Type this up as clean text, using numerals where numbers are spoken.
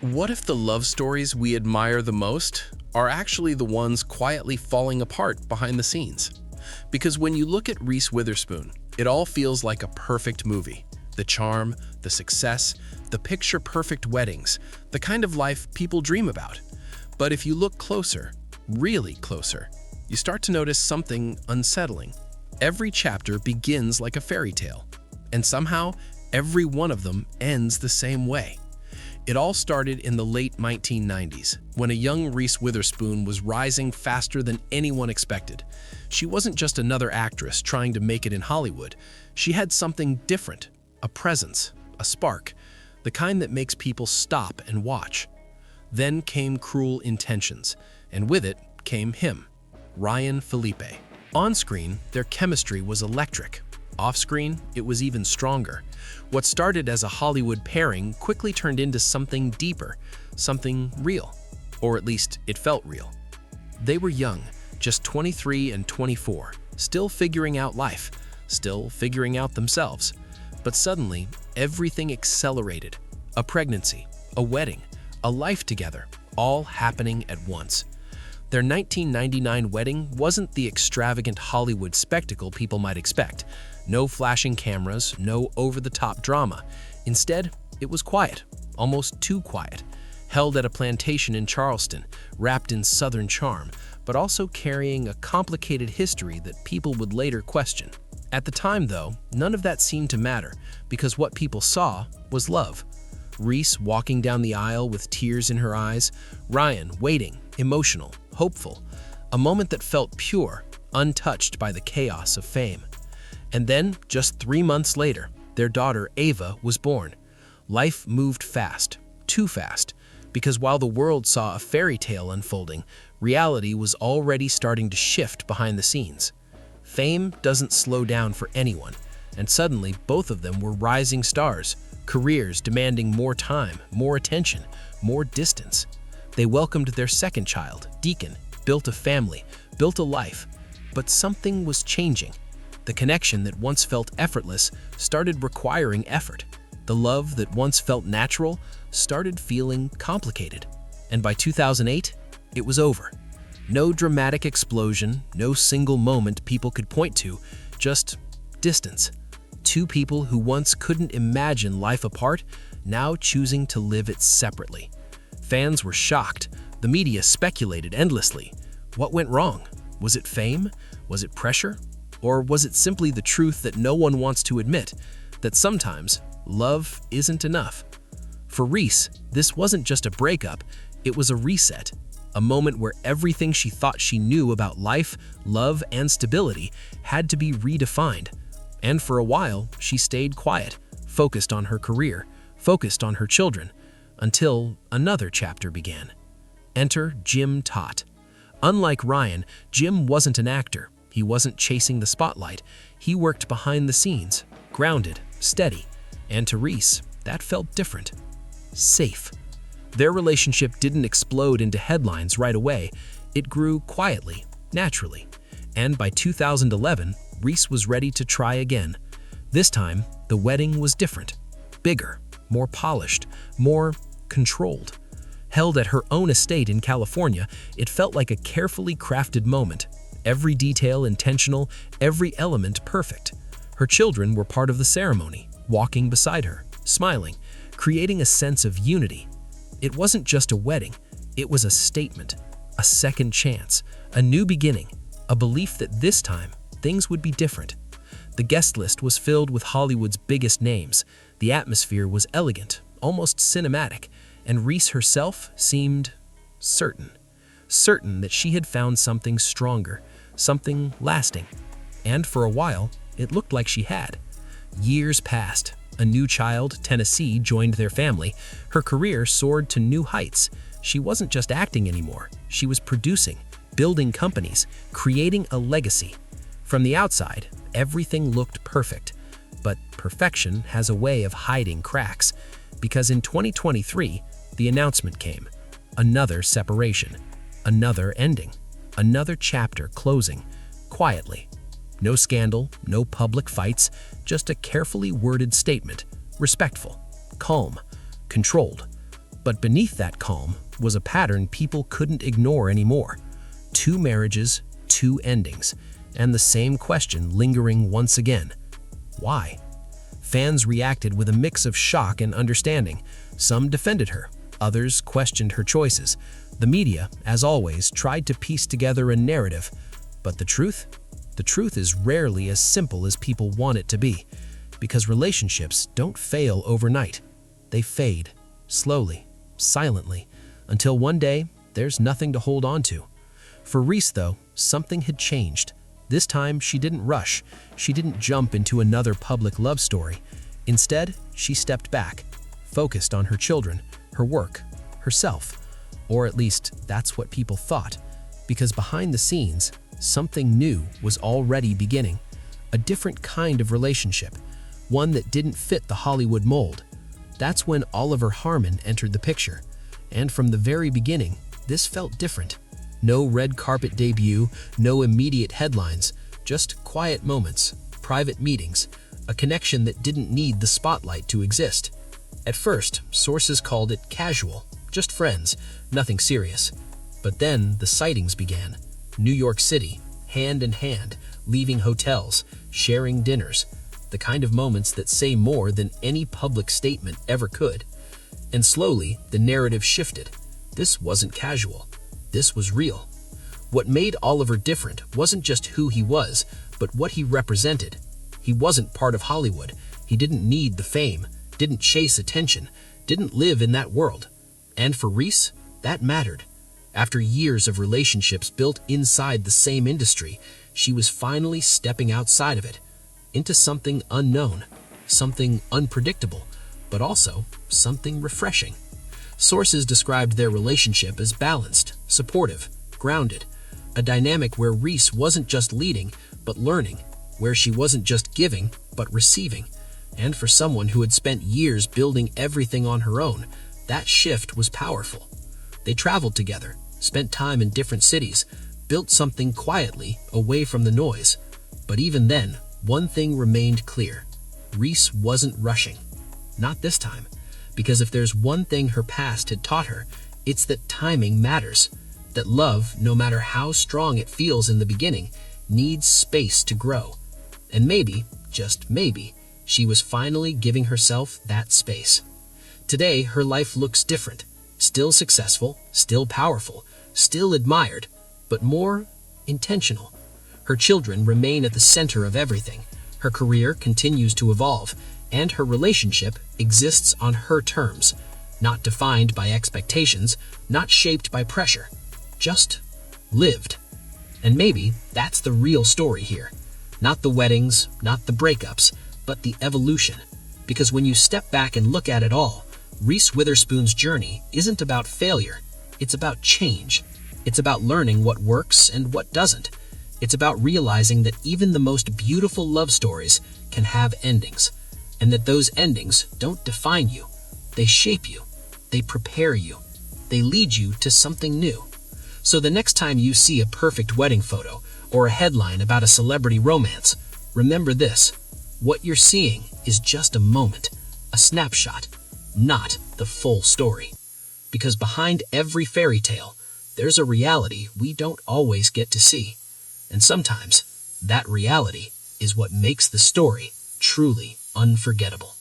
What if the love stories we admire the most are actually the ones quietly falling apart behind the scenes? Because when you look at Reese Witherspoon, it all feels like a perfect movie. The charm, the success, the picture-perfect weddings, the kind of life people dream about. But if you look closer, really closer, you start to notice something unsettling. Every chapter begins like a fairy tale, and somehow every one of them ends the same way. It all started in the late 1990s, when a young Reese Witherspoon was rising faster than anyone expected. She wasn't just another actress trying to make it in Hollywood. She had something different, a presence, a spark, the kind that makes people stop and watch. Then came Cruel Intentions, and with it came him, Ryan Phillippe. On screen, their chemistry was electric. Off-screen, it was even stronger. What started as a Hollywood pairing quickly turned into something deeper, something real. Or at least, it felt real. They were young, just 23 and 24, still figuring out life, still figuring out themselves. But suddenly, everything accelerated. A pregnancy, a wedding, a life together, all happening at once. Their 1999 wedding wasn't the extravagant Hollywood spectacle people might expect. No flashing cameras, no over-the-top drama. Instead, it was quiet, almost too quiet, held at a plantation in Charleston, wrapped in Southern charm, but also carrying a complicated history that people would later question. At the time, though, none of that seemed to matter, because what people saw was love. Reese walking down the aisle with tears in her eyes, Ryan waiting, emotional, hopeful, a moment that felt pure, untouched by the chaos of fame. And then, just 3 months later, their daughter Ava was born. Life moved fast, too fast, because while the world saw a fairy tale unfolding, reality was already starting to shift behind the scenes. Fame doesn't slow down for anyone, and suddenly both of them were rising stars, careers demanding more time, more attention, more distance. They welcomed their second child, Deacon, built a family, built a life, but something was changing. The connection that once felt effortless started requiring effort. The love that once felt natural started feeling complicated. And by 2008, it was over. No dramatic explosion, no single moment people could point to, just distance. Two people who once couldn't imagine life apart, now choosing to live it separately. Fans were shocked. The media speculated endlessly. What went wrong? Was it fame? Was it pressure? Or was it simply the truth that no one wants to admit, that sometimes love isn't enough? For Reese, this wasn't just a breakup, it was a reset, a moment where everything she thought she knew about life, love, and stability had to be redefined. And for a while, she stayed quiet, focused on her career, focused on her children, until another chapter began. Enter Jim Tott. Unlike Ryan, Jim wasn't an actor. He wasn't chasing the spotlight. He worked behind the scenes, grounded, steady. And to Reese, that felt different. Safe. Their relationship didn't explode into headlines right away. It grew quietly, naturally. And by 2011, Reese was ready to try again. This time, the wedding was different. Bigger, more polished, more controlled. Held at her own estate in California, it felt like a carefully crafted moment. Every detail intentional, every element perfect. Her children were part of the ceremony, walking beside her, smiling, creating a sense of unity. It wasn't just a wedding, it was a statement, a second chance, a new beginning, a belief that this time, things would be different. The guest list was filled with Hollywood's biggest names. The atmosphere was elegant, almost cinematic, and Reese herself seemed certain. Certain that she had found something stronger, something lasting. And for a while, it looked like she had. Years passed. A new child, Tennessee, joined their family. Her career soared to new heights. She wasn't just acting anymore. She was producing, building companies, creating a legacy. From the outside, everything looked perfect. But perfection has a way of hiding cracks. Because in 2023, the announcement came. Another separation. Another ending. Another chapter closing, quietly. No scandal, no public fights, just a carefully worded statement, respectful, calm, controlled. But beneath that calm was a pattern people couldn't ignore anymore. 2 marriages, 2 endings, and the same question lingering once again. Why? Fans reacted with a mix of shock and understanding. Some defended her, others questioned her choices. The media, as always, tried to piece together a narrative. But the truth? The truth is rarely as simple as people want it to be. Because relationships don't fail overnight. They fade, slowly, silently, until one day, there's nothing to hold on to. For Reese, though, something had changed. This time, she didn't rush. She didn't jump into another public love story. Instead, she stepped back, focused on her children, her work, herself. Or at least, that's what people thought. Because behind the scenes, something new was already beginning. A different kind of relationship. One that didn't fit the Hollywood mold. That's when Oliver Harmon entered the picture. And from the very beginning, this felt different. No red carpet debut, no immediate headlines, just quiet moments, private meetings, a connection that didn't need the spotlight to exist. At first, sources called it casual, just friends, nothing serious. But then the sightings began. New York City, hand in hand, leaving hotels, sharing dinners, the kind of moments that say more than any public statement ever could. And slowly, the narrative shifted. This wasn't casual. This was real. What made Oliver different wasn't just who he was, but what he represented. He wasn't part of Hollywood. He didn't need the fame, didn't chase attention, didn't live in that world. And for Reese, that mattered. After years of relationships built inside the same industry, she was finally stepping outside of it, into something unknown, something unpredictable, but also something refreshing. Sources described their relationship as balanced, supportive, grounded, a dynamic where Reese wasn't just leading, but learning, where she wasn't just giving, but receiving. And for someone who had spent years building everything on her own, that shift was powerful. They traveled together, spent time in different cities, built something quietly, away from the noise. But even then, one thing remained clear. Reese wasn't rushing. Not this time. Because if there's one thing her past had taught her, it's that timing matters. That love, no matter how strong it feels in the beginning, needs space to grow. And maybe, just maybe, she was finally giving herself that space. Today, her life looks different. Still successful, still powerful, still admired, but more intentional. Her children remain at the center of everything. Her career continues to evolve, and her relationship exists on her terms, not defined by expectations, not shaped by pressure, just lived. And maybe that's the real story here. Not the weddings, not the breakups, but the evolution. Because when you step back and look at it all, Reese Witherspoon's journey isn't about failure. It's about change. It's about learning what works and what doesn't. It's about realizing that even the most beautiful love stories can have endings, and that those endings don't define you. They shape you. They prepare you. They lead you to something new. So the next time you see a perfect wedding photo or a headline about a celebrity romance, remember this: what you're seeing is just a moment, a snapshot, not the full story. Because behind every fairy tale, there's a reality we don't always get to see. And sometimes, that reality is what makes the story truly unforgettable.